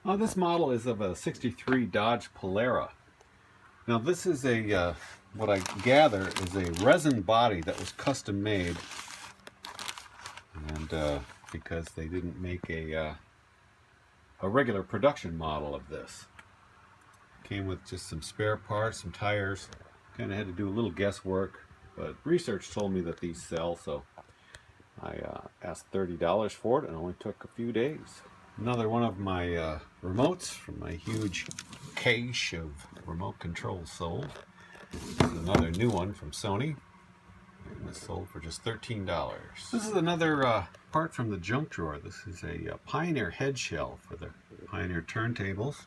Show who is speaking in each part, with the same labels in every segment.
Speaker 1: This model is of a '63 Dodge Polara. Now this is a, what I gather is a resin body that was custom made, and because they didn't make a regular production model of this. Came with just some spare parts, some tires. Kind of had to do a little guesswork, but research told me that these sell, so I asked $30 for it, and it only took a few days. Another one of my remotes from my huge cache of remote controls sold. This is another new one from Sony, and this sold for just $13. This is another part from the junk drawer. This is a Pioneer head shell for the Pioneer turntables,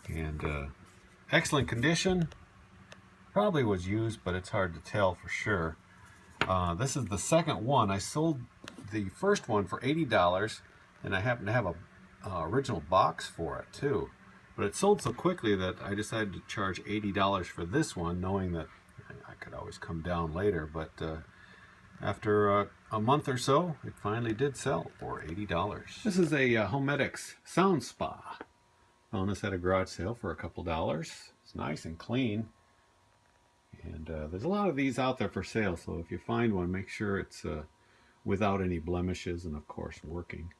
Speaker 1: and excellent condition. Probably was used, but it's hard to tell for sure. This is the second one. I sold the first one for $80, and I happen to have a original box for it too. But it sold so quickly that I decided to charge $80 for this one, knowing that I could always come down later. But after a month or so, it finally did sell for $80. This is a Homedics Sound Spa. Found this at a garage sale for a couple dollars. It's nice and clean. And there's a lot of these out there for sale, so if you find one, make sure it's without any blemishes and, of course, working.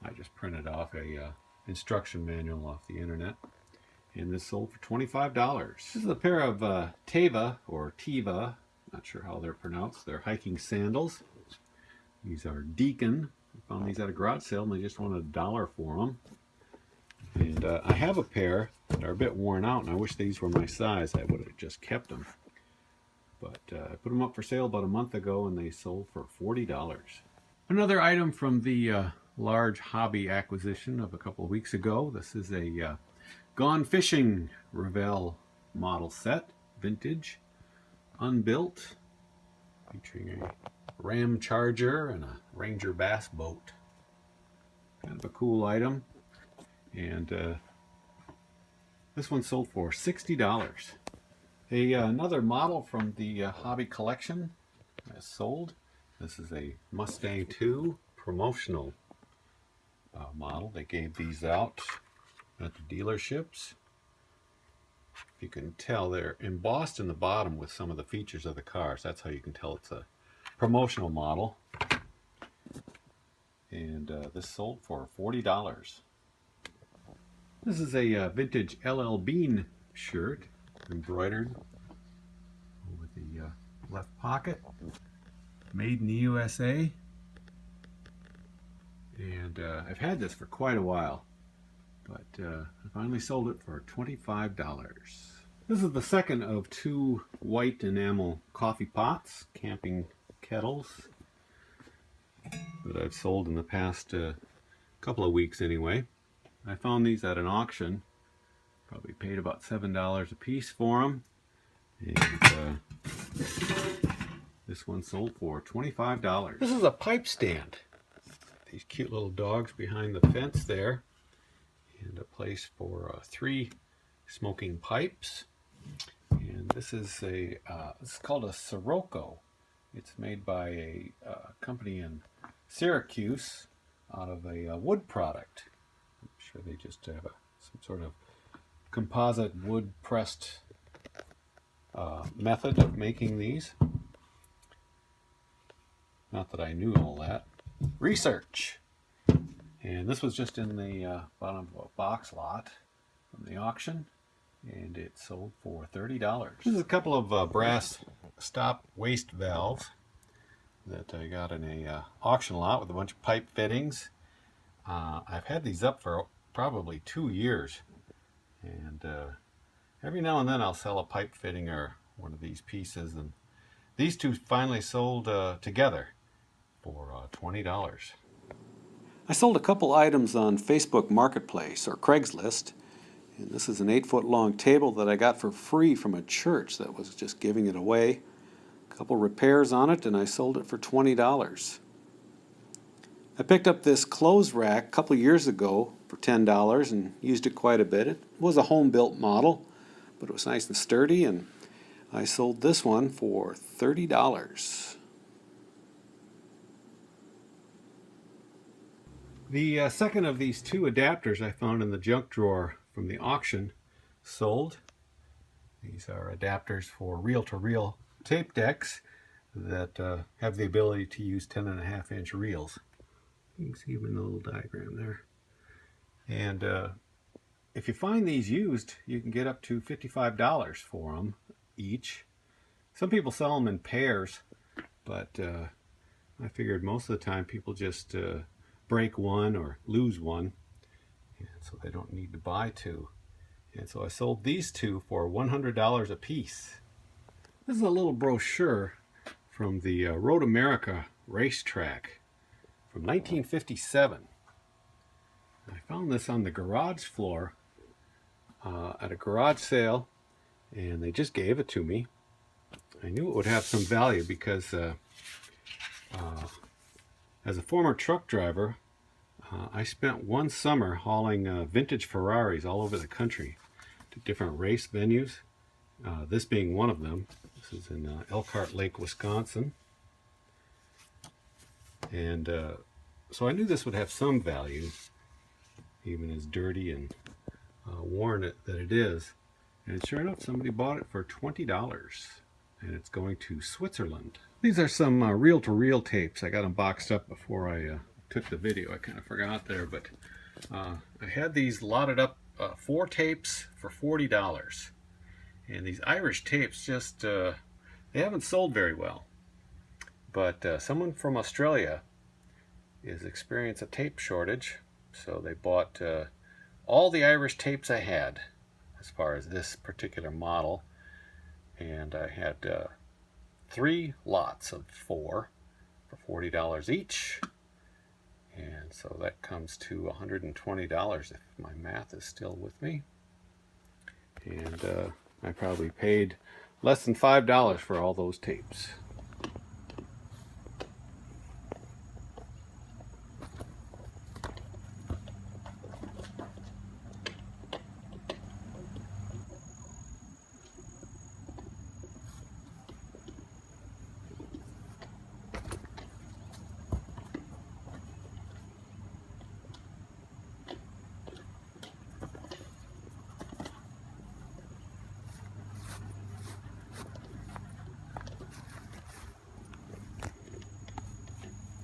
Speaker 1: I just printed off a instruction manual off the internet, and this sold for $25. This is a pair of Teva, or Teva, not sure how they're pronounced. They're hiking sandals. These are Deacon. I found these at a garage sale, and they just wanted $1 for them. And I have a pair that are a bit worn out, and I wish these were my size. I would have just kept them. But I put them up for sale about a month ago, and they sold for $40. Another item from the large hobby acquisition of a couple of weeks ago. This is a Gone Fishing Revell Model Set, vintage, unbuilt, featuring a Ram Charger and a Ranger bass boat. Kind of a cool item. And this one sold for $60. Another model from the hobby collection is sold. This is a Mustang II promotional model. They gave these out at the dealerships. You can tell they're embossed in the bottom with some of the features of the cars. That's how you can tell it's a promotional model. And this sold for $40. This is a vintage LL Bean shirt, embroidered over the left pocket, made in the USA. And I've had this for quite a while, but I finally sold it for $25. This is the second of two white enamel coffee pots, camping kettles, that I've sold in the past couple of weeks anyway. I found these at an auction. Probably paid about $7 a piece for them. And this one sold for $25. This is a pipe stand. These cute little dogs behind the fence there. And a place for 3 smoking pipes. And this is it's called a Sirocco. It's made by a company in Syracuse out of a wood product. I'm sure they just have some sort of composite wood pressed method of making these. Not that I knew all that. Research. And this was just in the bottom of a box lot from the auction, and it sold for $30. This is a couple of brass stop waste valves that I got in a auction lot with a bunch of pipe fittings. I've had these up for probably 2 years, and every now and then I'll sell a pipe fitting or one of these pieces, and these two finally sold together for $20. I sold a couple items on Facebook Marketplace or Craigslist, and this is an 8-foot long table that I got for free from a church that was just giving it away. A couple repairs on it, and I sold it for $20. I picked up this clothes rack a couple years ago for $10 and used it quite a bit. It was a home-built model, but it was nice and sturdy, and I sold this one for $30. The second of these two adapters I found in the junk drawer from the auction sold. These are adapters for reel-to-reel tape decks that have the ability to use 10.5-inch reels. You can see even the little diagram there. And if you find these used, you can get up to $55 for them each. Some people sell them in pairs, but I figured most of the time people just break one or lose one, and so they don't need to buy two. And so I sold these two for $100 a piece. This is a little brochure from the Road America racetrack from 1957. I found this on the garage floor at a garage sale, and they just gave it to me. I knew it would have some value because as a former truck driver, I spent one summer hauling vintage Ferraris all over the country to different race venues, this being one of them. This is in Elkhart Lake, Wisconsin. And so I knew this would have some value, even as dirty and worn that it is. And sure enough, somebody bought it for $20, and it's going to Switzerland. These are some reel-to-reel tapes. I got them boxed up before I took the video. I kind of forgot there, but I had these lotted up, 4 tapes for $40. And these Irish tapes just, they haven't sold very well. But someone from Australia is experiencing a tape shortage, so they bought all the Irish tapes I had as far as this particular model. And I had 3 lots of 4 for $40 each. And so that comes to $120 if my math is still with me. And I probably paid less than $5 for all those tapes.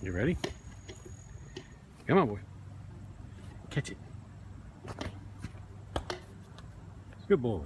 Speaker 1: You ready? Come on, boy. Catch it. Good boy.